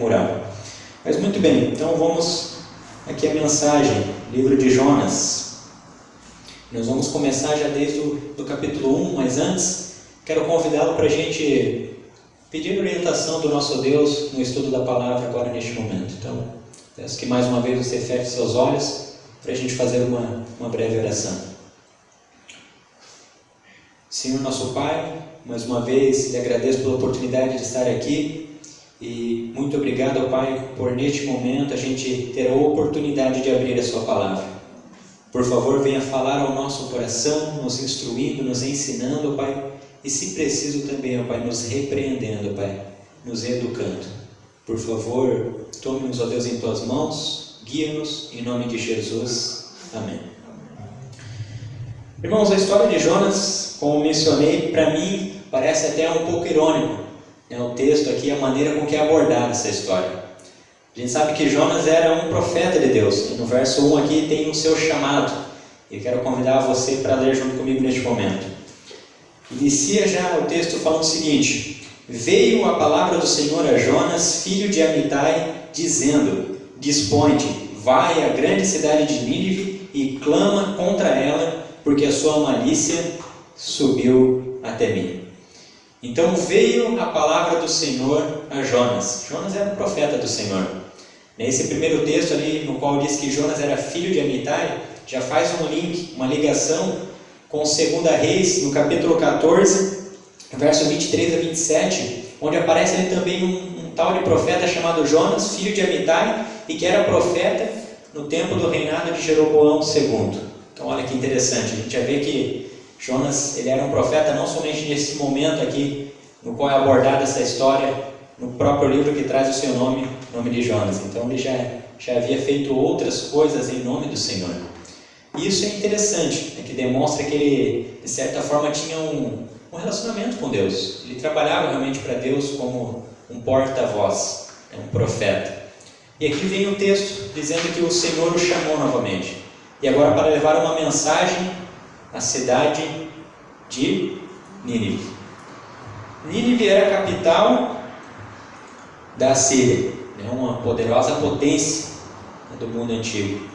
demorar. Mas muito bem, então vamos aqui a mensagem, livro de Jonas. Nós vamos começar já desde o capítulo 1, mas antes quero convidá-lo para a gente pedir orientação do nosso Deus no estudo da palavra agora neste momento. Então, peço que mais uma vez você feche seus olhos para a gente fazer uma breve oração. Senhor nosso Pai, mais uma vez lhe agradeço pela oportunidade de estar aqui e muito obrigado, Pai, por neste momento a gente ter a oportunidade de abrir a sua palavra. Por favor, venha falar ao nosso coração, nos instruindo, nos ensinando, Pai, e se preciso também, Pai, nos repreendendo, Pai, nos educando. Por favor, tome-nos, ó Deus, em tuas mãos, guia-nos em nome de Jesus. Amém. Irmãos, a história de Jonas, como mencionei, para mim parece até um pouco irônico, né? O texto aqui, a maneira com que é abordada essa história. A gente sabe que Jonas era um profeta de Deus, e no verso 1 aqui tem o seu chamado, e quero convidar você para ler junto comigo neste momento. Inicia já o texto falando o seguinte: veio a palavra do Senhor a Jonas, filho de Amitai, dizendo: dispõe-te, vai à grande cidade de Nínive e clama contra ela, porque a sua malícia subiu até mim. Então veio a palavra do Senhor a Jonas. Jonas era um profeta do Senhor. Nesse primeiro texto ali, no qual diz que Jonas era filho de Amitai, já faz um link, uma ligação com 2 Reis, no capítulo 14, verso 23 a 27, onde aparece ali também um tal de profeta chamado Jonas, filho de Amitai, e que era profeta no tempo do reinado de Jeroboão II. Então olha que interessante, a gente já vê que Jonas ele era um profeta não somente nesse momento aqui, no qual é abordada essa história, no próprio livro que traz o seu nome, o nome de Jonas. Então ele já havia feito outras coisas em nome do Senhor. E isso é interessante, que demonstra que ele, de certa forma, tinha um relacionamento com Deus. Ele trabalhava realmente para Deus como um porta-voz, um profeta. E aqui vem o texto dizendo que o Senhor o chamou novamente. E agora para levar uma mensagem à cidade de Nínive. Nínive era a capital da Assíria, uma poderosa potência do mundo antigo.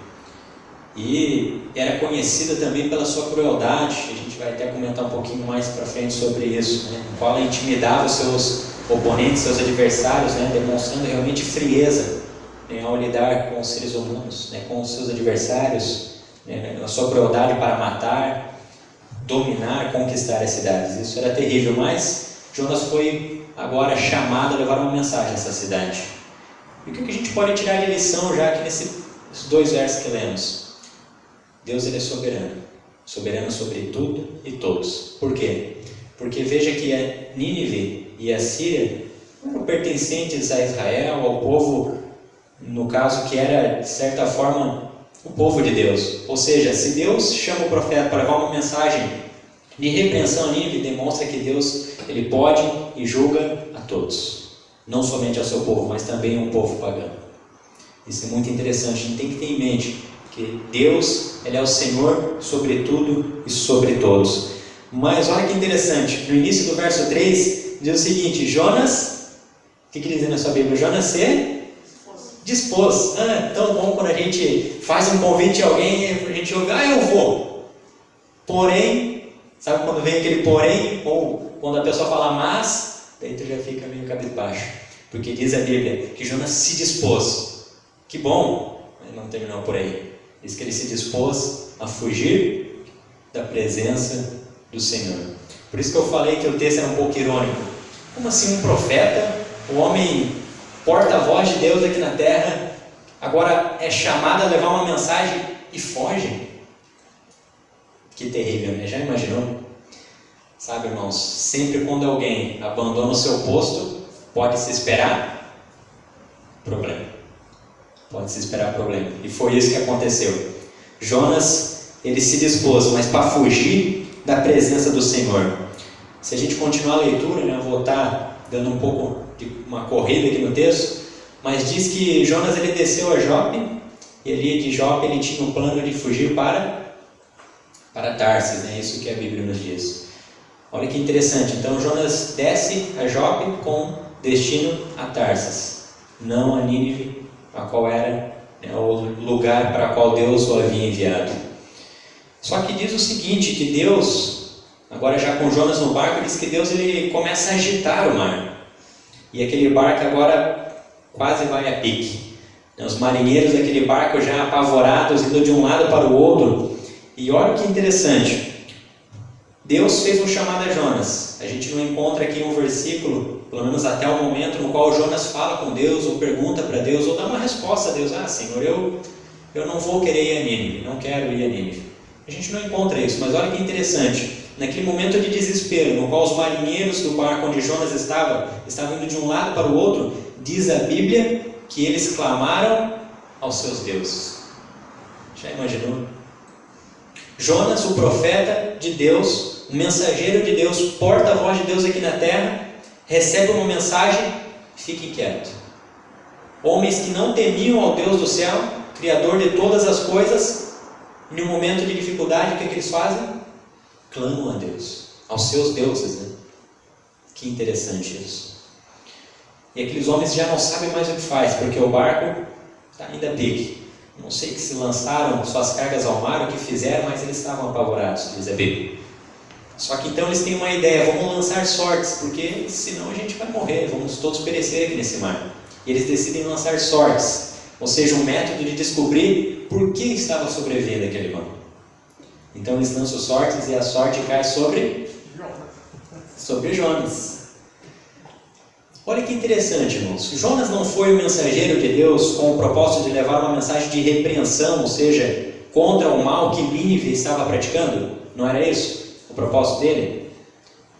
E era conhecida também pela sua crueldade. A gente vai até comentar um pouquinho mais para frente sobre isso, no qual ela intimidava os seus oponentes, seus adversários, demonstrando realmente frieza ao lidar com os seres humanos, com os seus adversários, a sua crueldade para matar, dominar, conquistar as cidades. Isso era terrível, mas Jonas foi agora chamado a levar uma mensagem a essa cidade. E o que a gente pode tirar de lição já aqui nesses 2 versos que lemos? Deus ele é soberano, soberano sobre tudo e todos. Por quê? Porque veja que a Nínive e a Síria eram pertencentes a Israel, ao povo, no caso que era de certa forma o povo de Deus. Ou seja, se Deus chama o profeta para levar uma mensagem de repreensão a Nínive, demonstra que Deus ele pode e julga a todos, não somente ao seu povo, mas também ao povo pagão. Isso é muito interessante, a gente tem que ter em mente que Deus ele é o Senhor sobre tudo e sobre todos. Mas olha que interessante, no início do verso 3 diz o seguinte: Jonas, o que diz na sua Bíblia? Jonas se dispôs. Tão bom quando a gente faz um convite a alguém e a gente ouve, eu vou. Porém, sabe quando vem aquele porém? Ou quando a pessoa fala mas, daí tu já fica meio cabisbaixo. Porque diz a Bíblia que Jonas se dispôs. Que bom, mas não terminou por aí. Diz que ele se dispôs a fugir da presença do Senhor. Por isso que eu falei que o texto era um pouco irônico. Como assim um profeta, o homem porta-voz de Deus aqui na terra, agora é chamado a levar uma mensagem e foge? Que terrível, né? Já imaginou? Sabe, irmãos, sempre quando alguém abandona o seu posto, pode-se esperar problema. Pode-se esperar problema. E foi isso que aconteceu. Jonas, ele se dispôs, mas para fugir da presença do Senhor. Se a gente continuar a leitura, eu vou estar dando um pouco de uma corrida aqui no texto, mas diz que Jonas ele desceu a Jope, e ali de Jope ele tinha um plano de fugir para Tarsis, isso que a Bíblia nos diz. Olha que interessante, então Jonas desce a Jope com destino a Tarsis. não a Nínive, a qual era, né, o lugar para o qual Deus o havia enviado. Só que diz o seguinte, que Deus, agora já com Jonas no barco, diz que Deus ele começa a agitar o mar. E aquele barco agora quase vai a pique. Os marinheiros daquele barco já apavorados, indo de um lado para o outro. E olha que interessante. Deus fez um chamado a Jonas. A gente não encontra aqui um versículo, pelo menos até o momento, no qual Jonas fala com Deus, ou pergunta para Deus, ou dá uma resposta a Deus. Ah, Senhor, eu não vou querer ir a Nínive, não quero ir a Nínive. A gente não encontra isso, mas olha que interessante. Naquele momento de desespero, no qual os marinheiros do barco onde Jonas estavam indo de um lado para o outro, diz a Bíblia que eles clamaram aos seus deuses. Já imaginou? Jonas, o profeta de Deus, o mensageiro de Deus, porta-voz de Deus aqui na terra, recebe uma mensagem: fique quieto. Homens que não temiam ao Deus do céu, Criador de todas as coisas, em um momento de dificuldade, o que eles fazem? Clamam a Deus, aos seus deuses, né? Que interessante isso. E aqueles homens já não sabem mais o que faz, porque o barco está ainda a pique. Não sei que se lançaram suas cargas ao mar, o que fizeram, mas eles estavam apavorados, diz a Bíblia. Só que então eles têm uma ideia: vamos lançar sortes, porque senão a gente vai morrer, vamos todos perecer aqui nesse mar. E eles decidem lançar sortes, ou seja, um método de descobrir por que estava sobrevivendo aquele mar. Então eles lançam sortes e a sorte cai sobre Jonas. Olha que interessante, irmãos. Jonas não foi o mensageiro de Deus com o propósito de levar uma mensagem de repreensão, ou seja, contra o mal que Nínive estava praticando? Não era isso o propósito dele?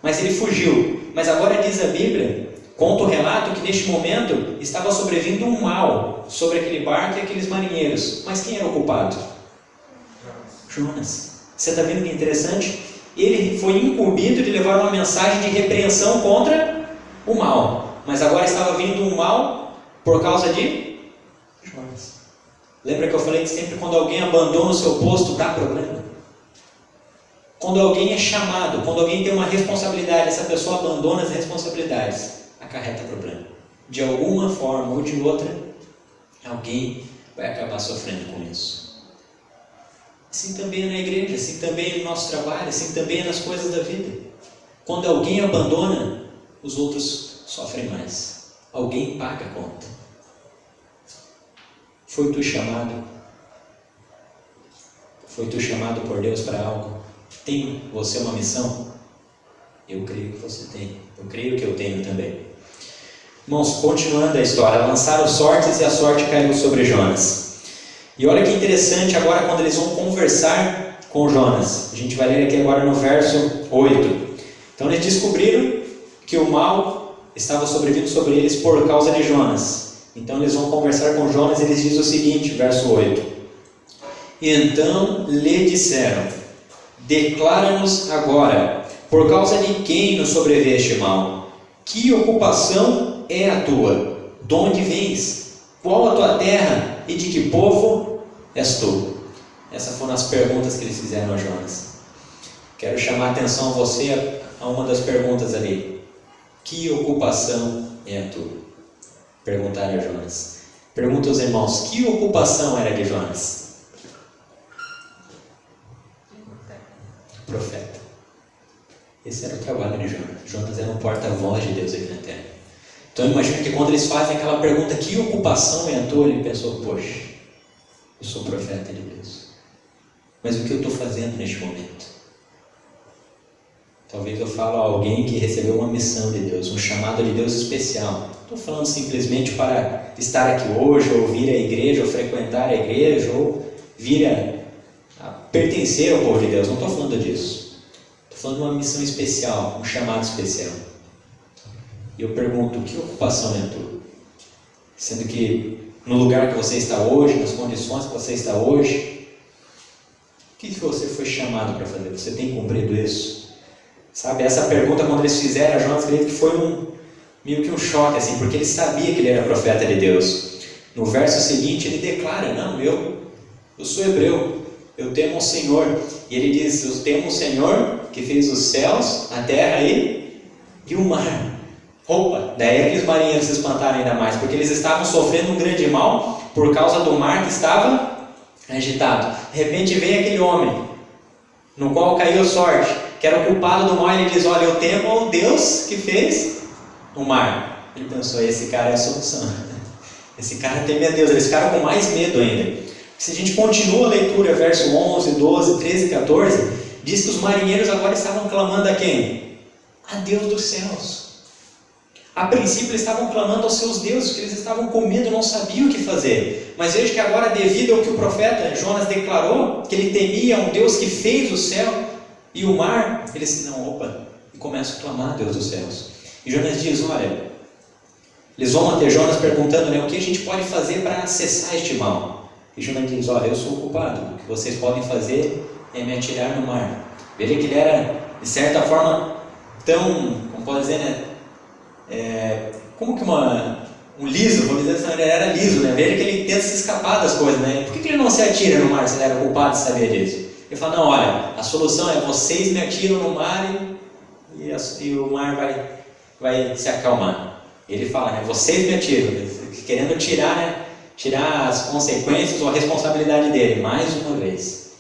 Mas ele fugiu. Mas agora diz a Bíblia, conta o relato que neste momento estava sobrevindo um mal sobre aquele barco e aqueles marinheiros. Mas quem era o culpado? Jonas. Você está vendo que interessante? Ele foi incumbido de levar uma mensagem de repreensão contra o mal. Mas agora estava vindo um mal por causa de Jonas. Lembra que eu falei que sempre quando alguém abandona o seu posto dá problema? Quando alguém é chamado, quando alguém tem uma responsabilidade, essa pessoa abandona as responsabilidades, acarreta problema. De alguma forma ou de outra, alguém vai acabar sofrendo com isso. Assim também é na igreja, assim também é no nosso trabalho, assim também é nas coisas da vida. Quando alguém abandona, os outros sofrem mais. Alguém paga a conta. Foi tu chamado? Foi tu chamado por Deus para algo? Tem você uma missão? Eu creio que você tem. Eu creio que eu tenho também. Irmãos, continuando a história, lançaram sortes e a sorte caiu sobre Jonas. E olha que interessante agora quando eles vão conversar com Jonas. A gente vai ler aqui agora no verso 8. Então eles descobriram que o mal estava sobrevindo sobre eles por causa de Jonas. Então eles vão conversar com Jonas e eles dizem o seguinte, verso 8. Então lhe disseram: declara-nos agora, por causa de quem nos sobreveio este mal? Que ocupação é a tua? De onde vens? Qual a tua terra e de que povo és tu? Essas foram as perguntas que eles fizeram a Jonas. Quero chamar a atenção a você a uma das perguntas ali. Que ocupação é a tua? Perguntaram a Jonas. Pergunta aos irmãos, que ocupação era de Jonas? Profeta. Esse era o trabalho de Jonas. Jonas era um porta-voz de Deus aqui na terra. Então imagina que quando eles fazem aquela pergunta, que ocupação é a tua? Ele pensou, poxa, eu sou profeta de Deus. Mas o que eu estou fazendo neste momento? Talvez eu fale a alguém que recebeu uma missão de Deus, um chamado de Deus especial. Não estou falando simplesmente para estar aqui hoje, ou vir à igreja, ou frequentar a igreja, ou vir a pertencer ao povo de Deus. Não estou falando disso. Estou falando de uma missão especial, um chamado especial. E eu pergunto, que ocupação é a tua? Sendo que no lugar que você está hoje, nas condições que você está hoje, o que você foi chamado para fazer? Você tem cumprido isso? Sabe, essa pergunta quando eles fizeram a Jonas, creio que foi meio que um choque, assim, porque ele sabia que ele era profeta de Deus. No verso seguinte ele declara, não, eu sou hebreu, eu temo o Senhor. E ele diz, eu temo o Senhor que fez os céus, a terra e o mar. Opa, daí é que os marinheiros se espantaram ainda mais, porque eles estavam sofrendo um grande mal por causa do mar que estava agitado. De repente vem aquele homem, no qual caiu sorte, que era o culpado do mal, e ele diz: olha, eu temo ao Deus que fez o mar. Ele pensou: esse cara é a solução. Esse cara teme a Deus. Eles ficaram com mais medo ainda. Se a gente continua a leitura, verso 11, 12, 13 e 14, diz que os marinheiros agora estavam clamando a quem? A Deus dos céus. A princípio eles estavam clamando aos seus deuses, porque eles estavam com medo, não sabiam o que fazer. Mas veja que agora, devido ao que o profeta Jonas declarou, que ele temia um Deus que fez o céu e o mar, eles e começam a clamar a Deus dos céus. E Jonas diz: olha, eles vão até Jonas perguntando, o que a gente pode fazer para cessar este mal? E Jonas diz: olha, eu sou o culpado, o que vocês podem fazer é me atirar no mar. Veja que ele era, de certa forma, tão, como pode dizer, como que um liso, vamos dizer assim, ele era liso, Veja que ele tenta se escapar das coisas, Por que ele não se atira no mar se ele era culpado de saber disso? Ele fala: não, olha, a solução é vocês me atiram no mar e o mar vai se acalmar. Ele fala, vocês me atiram, querendo tirar as consequências ou a responsabilidade dele, mais uma vez.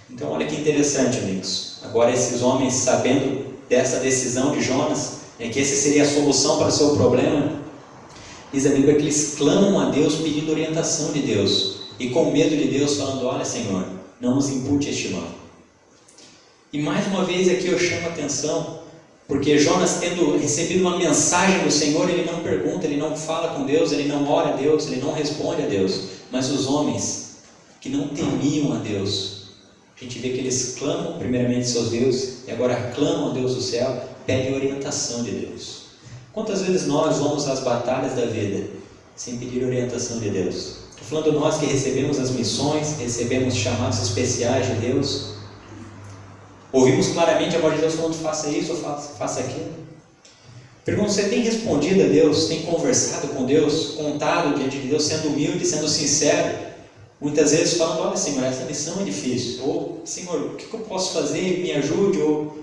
Então olha que interessante, amigos. Agora esses homens, sabendo dessa decisão de Jonas, que essa seria a solução para o seu problema, diz a Bíblia que eles clamam a Deus pedindo orientação de Deus e com medo de Deus, falando: olha, Senhor, não nos impute este mal. E mais uma vez aqui eu chamo a atenção, porque Jonas, tendo recebido uma mensagem do Senhor, ele não pergunta, ele não fala com Deus, ele não ora a Deus, ele não responde a Deus. Mas os homens que não temiam a Deus, a gente vê que eles clamam primeiramente seus deuses e agora clamam a Deus do céu, pedem orientação de Deus. Quantas vezes nós vamos às batalhas da vida sem pedir orientação de Deus? Estou falando nós que recebemos as missões, recebemos chamados especiais de Deus, ouvimos claramente a voz de Deus falando: faça isso ou faça aquilo. Pergunto: você tem respondido a Deus? Tem conversado com Deus? Contado diante de Deus, sendo humilde, sendo sincero? Muitas vezes falando: olha, Senhor, essa missão é difícil. Ou: Senhor, o que eu posso fazer? Me ajude. Ou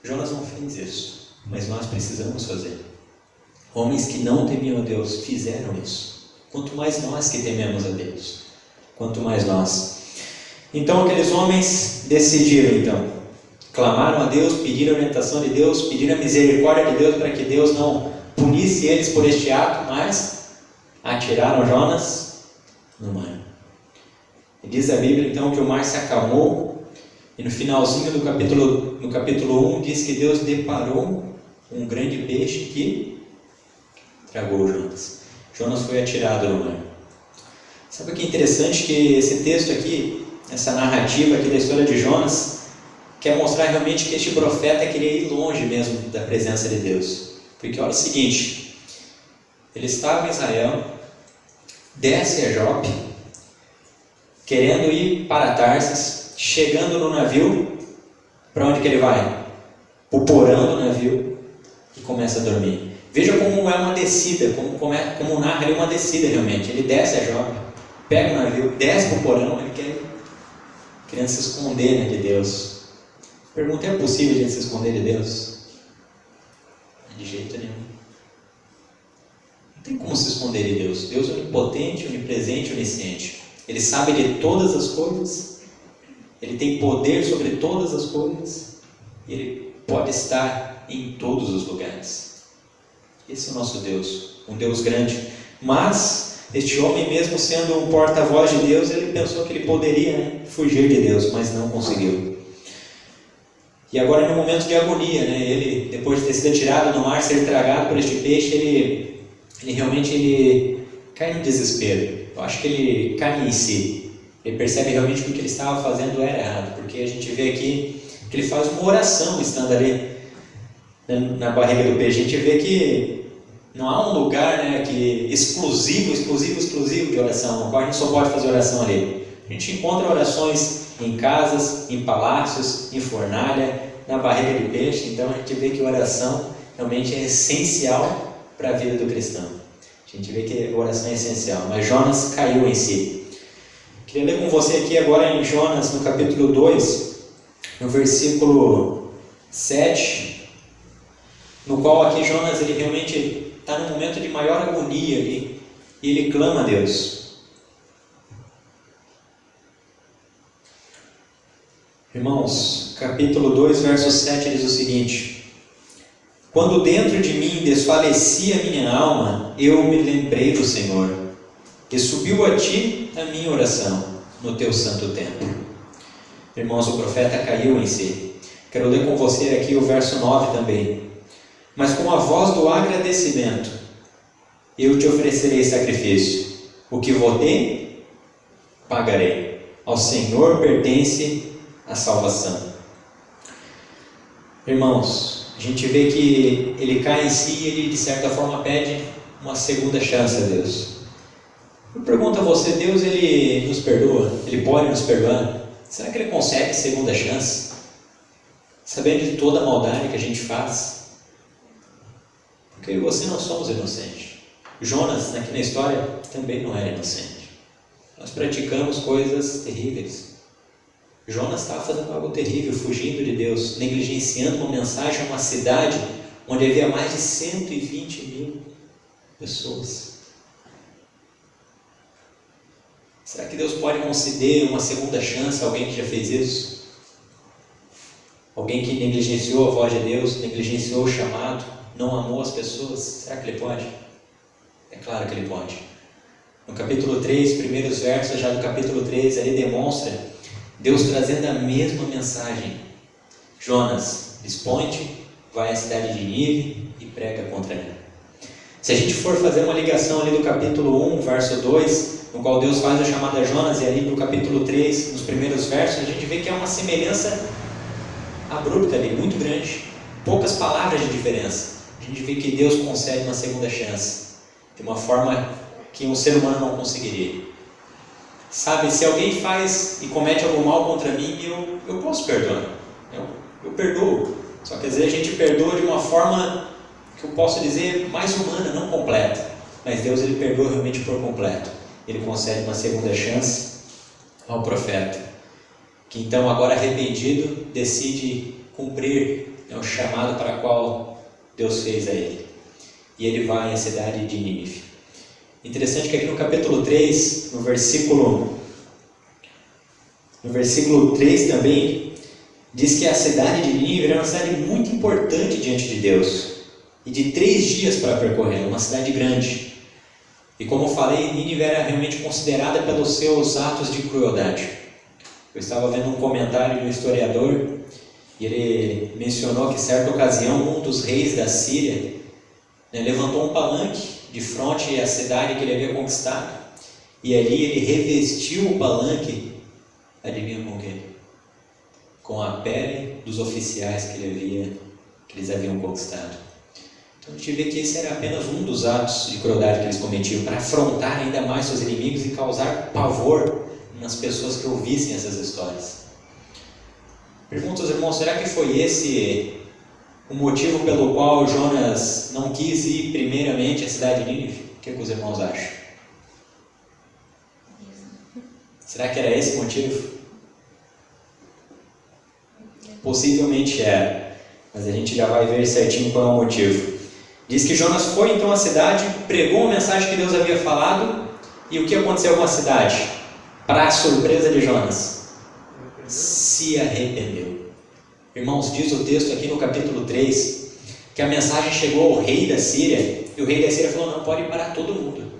Jonas não fez isso, mas nós precisamos fazer. Homens que não temiam a Deus fizeram isso. Quanto mais nós que tememos a Deus, quanto mais nós. Então aqueles homens decidiram, clamaram a Deus, pediram a orientação de Deus, pediram a misericórdia de Deus para que Deus não punisse eles por este ato, mas atiraram Jonas no mar. E diz a Bíblia então que o mar se acalmou, e no finalzinho do capítulo 1 diz que Deus deparou um grande peixe que tragou Jonas. Jonas foi atirado no mar. Sabe o que é interessante? Que esse texto aqui, essa narrativa aqui da história de Jonas, quer mostrar realmente que este profeta queria ir longe mesmo da presença de Deus. Porque olha o seguinte, ele estava em Israel, desce a Jope, querendo ir para Tarsis, chegando no navio, para onde que ele vai? O porão do navio, e começa a dormir. Veja como é uma descida, como narra ali uma descida realmente. Ele desce a Jope, pega o navio, desce para o porão, ele querendo se esconder de Deus. Pergunta: é possível a gente se esconder de Deus? De jeito nenhum. Não tem como se esconder de Deus. Deus é onipotente, onipresente, onisciente. Ele sabe de todas as coisas, Ele tem poder sobre todas as coisas, e Ele pode estar em todos os lugares. Esse é o nosso Deus, um Deus grande. Mas este homem, mesmo sendo um porta-voz de Deus, ele pensou que ele poderia fugir de Deus, mas não conseguiu. E agora, no momento de agonia, ele, depois de ter sido atirado no mar, ser tragado por este peixe, ele realmente cai no desespero. Eu acho que ele cai em si. Ele percebe realmente que o que ele estava fazendo era errado, porque a gente vê aqui que ele faz uma oração estando ali na barriga do peixe. A gente vê que não há um lugar exclusivo de oração, no qual a gente só pode fazer oração ali. A gente encontra orações em casas, em palácios, em fornalha, na barriga de peixe. Então a gente vê que a oração realmente é essencial para a vida do cristão. A gente vê que a oração é essencial, mas Jonas caiu em si. Queria ler com você aqui agora em Jonas, no capítulo 2, no versículo 7 no qual aqui Jonas ele realmente está num momento de maior agonia ali, e ele clama a Deus. Irmãos, capítulo 2, verso 7 diz o seguinte: quando dentro de mim desfalecia a minha alma, eu me lembrei do Senhor, e subiu a ti a minha oração no teu santo templo. Irmãos, o profeta caiu em si. Quero ler com você aqui o verso 9 também. Mas com a voz do agradecimento, eu te oferecerei sacrifício. O que votei, pagarei. Ao Senhor pertence a salvação. Irmãos, a gente vê que ele cai em si e ele de certa forma pede uma segunda chance a Deus. Eu pergunto a você, Deus ele nos perdoa? Ele pode nos perdoar? Será que ele concede segunda chance? Sabendo de toda a maldade que a gente faz? Porque eu e você não somos inocentes. Jonas, aqui na história, também não era inocente. Nós praticamos coisas terríveis. Jonas estava fazendo algo terrível, fugindo de Deus, negligenciando uma mensagem a uma cidade onde havia mais de 120 mil pessoas. Será que Deus pode conceder uma segunda chance a alguém que já fez isso? Alguém que negligenciou a voz de Deus, negligenciou o chamado, não amou as pessoas? Será que ele pode? É claro que ele pode. No capítulo 3, primeiros versos já do capítulo 3, ali demonstra Deus trazendo a mesma mensagem. Jonas, dispõe-te, vai à cidade de Nínive e prega contra ela. Se a gente for fazer uma ligação ali do capítulo 1, verso 2, no qual Deus faz a chamada a Jonas, e ali do capítulo 3, nos primeiros versos, a gente vê que é uma semelhança abrupta ali, muito grande. Poucas palavras de diferença. A gente vê que Deus concede uma segunda chance, de uma forma que um ser humano não conseguiria. Sabe, se alguém faz e comete algum mal contra mim, eu posso perdoar. Eu perdoo. Só que às vezes a gente perdoa de uma forma que eu posso dizer mais humana, não completa. Mas Deus ele perdoa realmente por completo. Ele concede uma segunda chance ao profeta, que então agora arrependido decide cumprir o chamado para o qual Deus fez a ele. E ele vai à cidade de Nínive. Interessante que aqui no capítulo 3, no versículo 3 também, diz que a cidade de Nínive era uma cidade muito importante diante de Deus, e de 3 dias para percorrer, uma cidade grande. E como eu falei, Nínive era realmente considerada pelos seus atos de crueldade. Eu estava vendo um comentário de um historiador, e ele mencionou que em certa ocasião um dos reis da Síria levantou um palanque de frente à cidade que ele havia conquistado, e ali ele revestiu o palanque, adivinha com o quê? Com a pele dos oficiais que eles haviam conquistado. Então a gente vê que esse era apenas um dos atos de crueldade que eles cometiam, para afrontar ainda mais seus inimigos e causar pavor nas pessoas que ouvissem essas histórias. Pergunto aos irmãos, será que foi esse o motivo pelo qual Jonas não quis ir primeiramente à cidade de Nínive? O que os irmãos acham? Será que era esse o motivo? Possivelmente era, mas a gente já vai ver certinho qual é o motivo. Diz que Jonas foi então à cidade, pregou a mensagem que Deus havia falado, e o que aconteceu com a cidade? Para a surpresa de Jonas, se arrependeu. Irmãos, diz o texto aqui no capítulo 3, que a mensagem chegou ao rei da Síria, e o rei da Síria falou, não, pode parar todo mundo.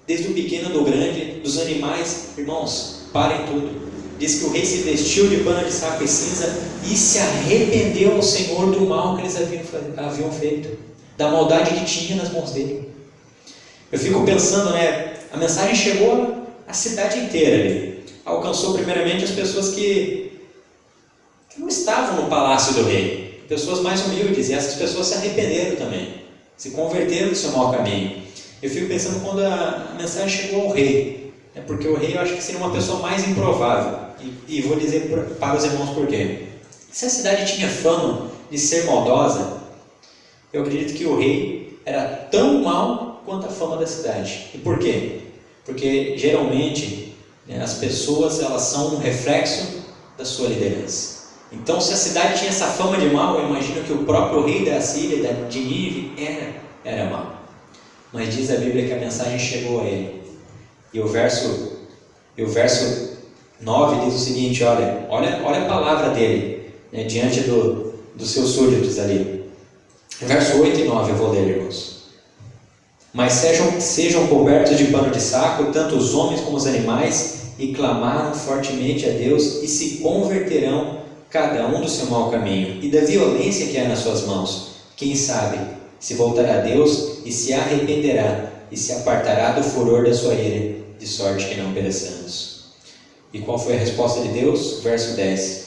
Desde o pequeno do grande, dos animais, irmãos, parem tudo. Diz que o rei se vestiu de pano de saco e cinza e se arrependeu ao Senhor do mal que eles haviam feito, da maldade que tinha nas mãos dele. Eu fico pensando, a mensagem chegou à cidade inteira ali. Alcançou primeiramente as pessoas que não estavam no palácio do rei, pessoas mais humildes, e essas pessoas se arrependeram também, se converteram do seu mau caminho. Eu fico pensando quando a mensagem chegou ao rei, porque o rei eu acho que seria uma pessoa mais improvável, e vou dizer para os irmãos por quê. Se a cidade tinha fama de ser maldosa, eu acredito que o rei era tão mau quanto a fama da cidade. E por quê? Porque geralmente as pessoas elas são um reflexo da sua liderança. Então, se a cidade tinha essa fama de mal, eu imagino que o próprio rei da Síria, de Nínive, era mal. Mas diz a Bíblia que a mensagem chegou a ele. E o verso 9 diz o seguinte, olha a palavra dele, né, diante dos seus súditos ali. Verso 8 e 9 eu vou ler, irmãos. Mas sejam cobertos de pano de saco, tanto os homens como os animais, e clamaram fortemente a Deus, e se converterão cada um do seu mau caminho, e da violência que há nas suas mãos. Quem sabe se voltará a Deus, e se arrependerá, e se apartará do furor da sua ira, de sorte que não pereçamos. E qual foi a resposta de Deus? Verso 10.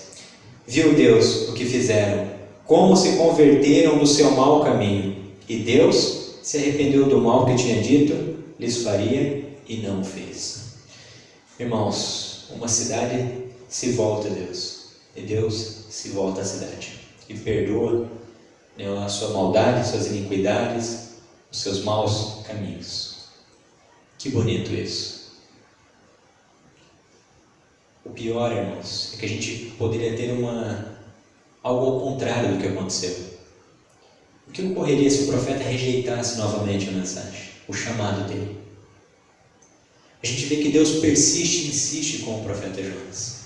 Viu Deus o que fizeram, como se converteram do seu mau caminho, e Deus se arrependeu do mal que tinha dito, lhes faria, e não o fez. Irmãos, uma cidade se volta a Deus, e Deus se volta à cidade, e perdoa, né, a sua maldade, suas iniquidades, os seus maus caminhos. Que bonito isso. O pior, irmãos, é que a gente poderia ter algo ao contrário do que aconteceu. O que ocorreria se o profeta rejeitasse novamente a mensagem, o chamado dele? A gente vê que Deus persiste e insiste com o profeta Jonas.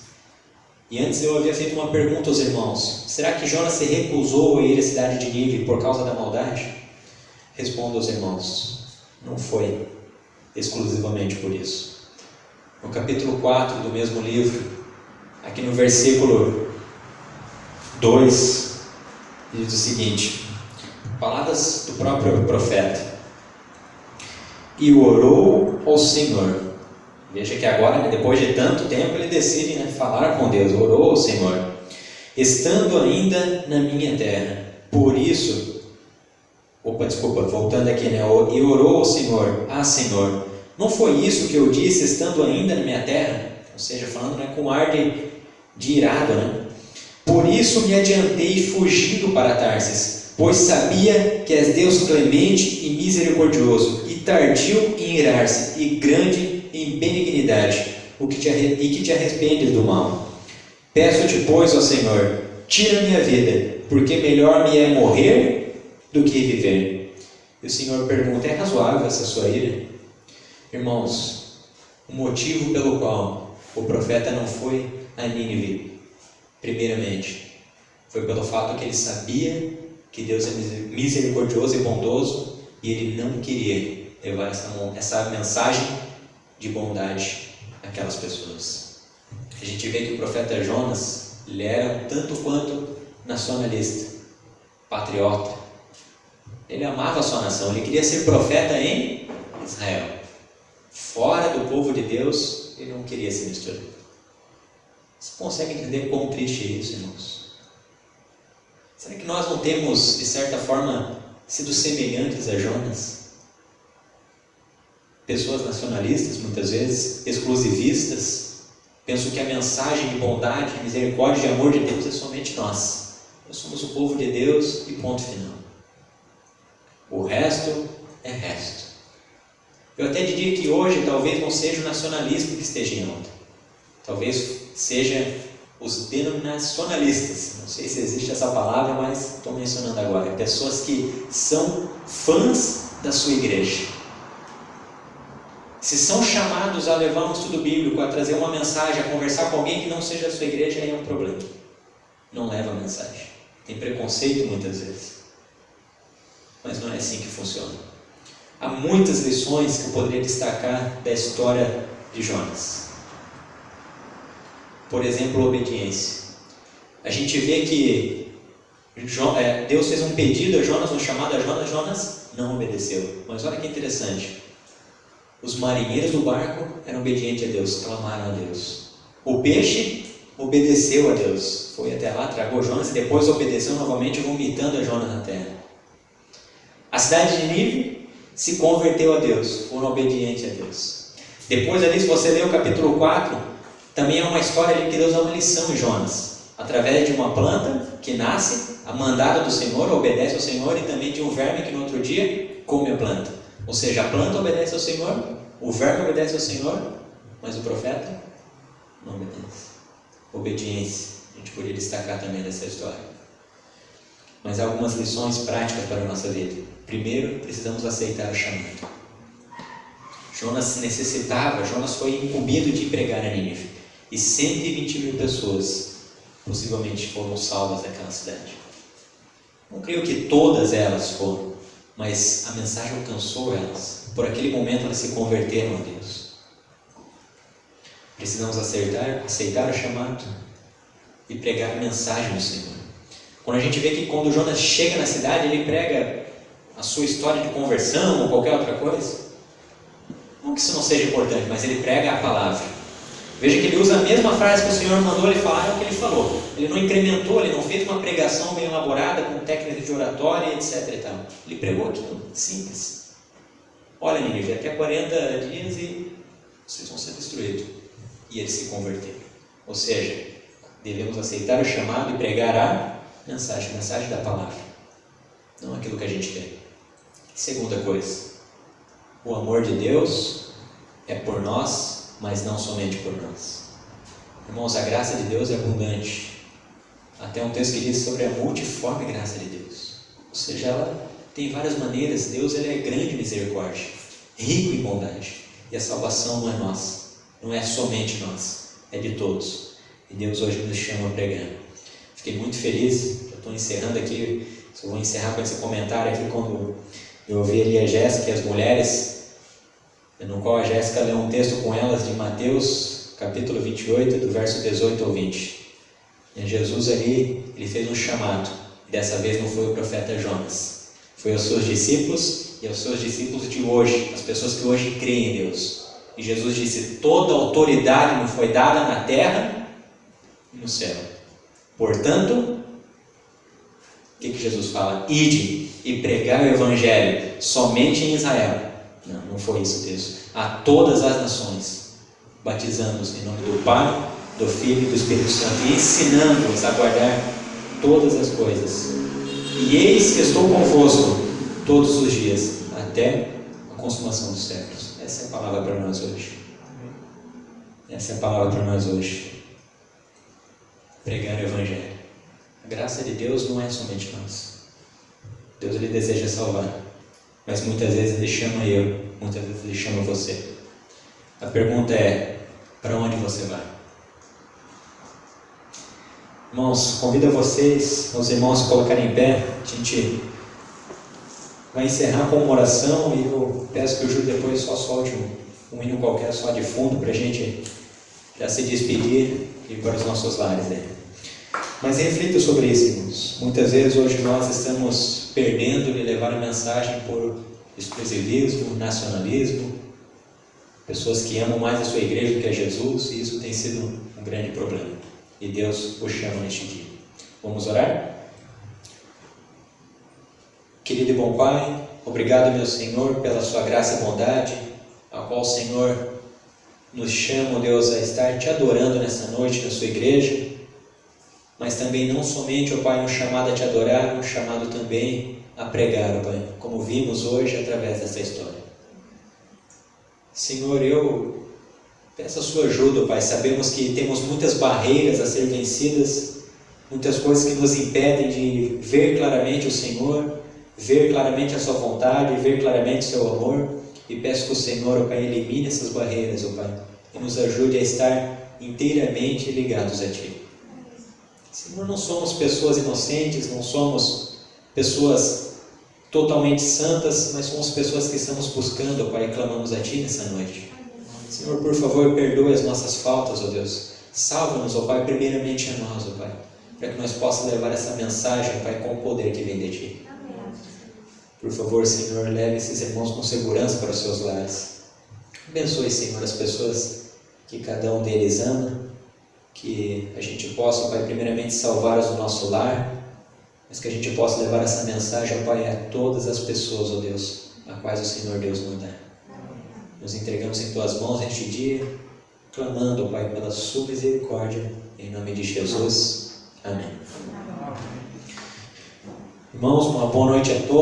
E antes eu havia feito uma pergunta aos irmãos: será que Jonas se recusou a ir à cidade de Nínive por causa da maldade? Respondo aos irmãos: não foi exclusivamente por isso. No capítulo 4 do mesmo livro, aqui no versículo 2, diz o seguinte, palavras do próprio profeta: e orou ao Senhor. Veja que agora, depois de tanto tempo, ele decide, falar com Deus. Orou ao Senhor, estando ainda na minha terra. Por isso, voltando aqui, e orou ao Senhor: ah, Senhor, não foi isso que eu disse estando ainda na minha terra? Ou seja, falando com ar de irado, Por isso me adiantei fugindo para Tarsis, pois sabia que és Deus clemente e misericordioso, e tardio em irar-se, e grande em benignidade, e que te arrependes do mal. Peço-te, pois, ó Senhor, tira minha vida, porque melhor me é morrer do que viver. E o Senhor pergunta: é razoável essa sua ira? Irmãos, o motivo pelo qual o profeta não foi a Nínive, primeiramente, foi pelo fato que ele sabia que Deus é misericordioso e bondoso, e ele não queria levar essa mensagem de bondade àquelas pessoas. A gente vê que o profeta Jonas, ele era tanto quanto nacionalista, patriota. Ele amava a sua nação, ele queria ser profeta em Israel. Fora do povo de Deus, ele não queria se misturar. Você consegue entender quão triste é isso, irmãos? Será que nós não temos, de certa forma, sido semelhantes a Jonas? Pessoas nacionalistas, muitas vezes, exclusivistas, pensam que a mensagem de bondade, de misericórdia, de amor de Deus é somente nós. Nós somos o povo de Deus e ponto final. O resto é resto. Eu até diria que hoje talvez não seja o nacionalismo que esteja em alta. Talvez seja os denominacionalistas. Não sei se existe essa palavra, mas estou mencionando agora. Pessoas que são fãs da sua igreja. Se são chamados a levar um estudo bíblico, a trazer uma mensagem, a conversar com alguém que não seja da sua igreja, aí é um problema. Não leva a mensagem. Tem preconceito muitas vezes. Mas não é assim que funciona. Há muitas lições que eu poderia destacar da história de Jonas. Por exemplo, a obediência. A gente vê que Deus fez um pedido a Jonas, um chamado a Jonas, Jonas não obedeceu. Mas olha que interessante. Os marinheiros do barco eram obedientes a Deus, clamaram a Deus. O peixe obedeceu a Deus. Foi até lá, tragou Jonas e depois obedeceu novamente, vomitando a Jonas na terra. A cidade de Nínive se converteu a Deus, foram obedientes a Deus. Depois ali, se você ler o capítulo 4, também é uma história ali que Deus dá uma lição em Jonas. Através de uma planta que nasce, a mandada do Senhor, obedece ao Senhor, e também de um verme que no outro dia come a planta. Ou seja, a planta obedece ao Senhor, o verme obedece ao Senhor, mas o profeta não obedece. Obediência. a gente poderia destacar também dessa história. Mas há algumas lições práticas para a nossa vida. Primeiro, precisamos aceitar o chamado. Jonas foi incumbido de pregar a Nínive. E 120 mil pessoas possivelmente foram salvas daquela cidade. Não creio que todas elas foram, mas a mensagem alcançou elas. Por aquele momento elas se converteram a Deus. Precisamos aceitar o chamado e pregar a mensagem do Senhor. Quando a gente vê que quando Jonas chega na cidade, ele prega a sua história de conversão ou qualquer outra coisa. Não que isso não seja importante, mas ele prega a palavra. Veja que ele usa a mesma frase que o Senhor mandou ele falar, é o que ele falou. Ele não incrementou, ele não fez uma pregação bem elaborada, com técnicas de oratória, etc. e tal. Ele pregou aquilo, simples. Olha, Nínive, até 40 dias e vocês vão ser destruídos. E eles se converteram. Ou seja, devemos aceitar o chamado e pregar a mensagem da palavra. Não aquilo que a gente quer. Segunda coisa, o amor de Deus é por nós, mas não somente por nós. Irmãos, a graça de Deus é abundante. Até um texto que diz sobre a multiforme graça de Deus. Ou seja, ela tem várias maneiras. Deus ele é grande em misericórdia, rico em bondade. E a salvação não é nossa, não é somente nossa, é de todos. E Deus hoje nos chama a pregar. Fiquei muito feliz, já estou encerrando aqui, só vou encerrar com esse comentário aqui, quando eu ouvi ali a Jéssica e as mulheres, no qual a Jéssica leu um texto com elas de Mateus, capítulo 28, do verso 18 ao 20. E Jesus ali, ele fez um chamado, e dessa vez não foi o profeta Jonas, foi aos seus discípulos e aos seus discípulos de hoje, as pessoas que hoje creem em Deus. E Jesus disse: toda autoridade me foi dada na terra e no céu. Portanto, o que Jesus fala? Ide e pregai o Evangelho somente em Israel. Não foi isso o texto. A todas as nações, batizando-os em nome do Pai, do Filho e do Espírito Santo, e ensinando-os a guardar todas as coisas. E eis que estou convosco todos os dias, até a consumação dos séculos. Essa é a palavra para nós hoje. Essa é a palavra para nós hoje. Pregar o Evangelho. A graça de Deus não é somente nós. Deus ele deseja salvar, mas muitas vezes ele chama eu, muitas vezes ele chama você. A pergunta é: para onde você vai? Irmãos, convido vocês, os irmãos, a colocarem em pé. A gente vai encerrar com uma oração e eu peço que o Júlio depois só solte um hino qualquer só de fundo para a gente já se despedir e ir para os nossos lares. Mas reflita sobre isso, irmãos. Muitas vezes hoje nós estamos perdendo de levar a mensagem por exclusivismo, nacionalismo, pessoas que amam mais a sua igreja do que a Jesus, e isso tem sido um grande problema. E Deus o chama neste dia. Vamos orar? Querido e bom Pai, obrigado, meu Senhor, pela sua graça e bondade, a qual o Senhor nos chama, Deus, a estar te adorando nessa noite na sua igreja, mas também não somente, ó Pai, um chamado a te adorar, um chamado também a pregar, ó Pai, como vimos hoje através dessa história. Senhor, eu peço a sua ajuda, ó Pai. Sabemos que temos muitas barreiras a ser vencidas, muitas coisas que nos impedem de ver claramente o Senhor, ver claramente a sua vontade, ver claramente o seu amor, e peço que o Senhor, ó Pai, elimine essas barreiras, ó Pai, e nos ajude a estar inteiramente ligados a Ti. Senhor, não somos pessoas inocentes, não somos pessoas totalmente santas, mas somos pessoas que estamos buscando, ó Pai, e clamamos a Ti nessa noite. Senhor, por favor, perdoe as nossas faltas, ó Deus. Salva-nos, ó Pai, primeiramente a nós, ó Pai, para que nós possamos levar essa mensagem, ó Pai, com o poder que vem de Ti. Por favor, Senhor, leve esses irmãos com segurança para os seus lares. Abençoe, Senhor, as pessoas que cada um deles ama, que a gente possa, Pai, primeiramente salvá-las do nosso lar, mas que a gente possa levar essa mensagem, ó Pai, a todas as pessoas, ó Deus, a quais o Senhor Deus nos dá. Nos entregamos em Tuas mãos neste dia, clamando, ó Pai, pela Sua misericórdia, em nome de Jesus. Amém. Irmãos, uma boa noite a todos.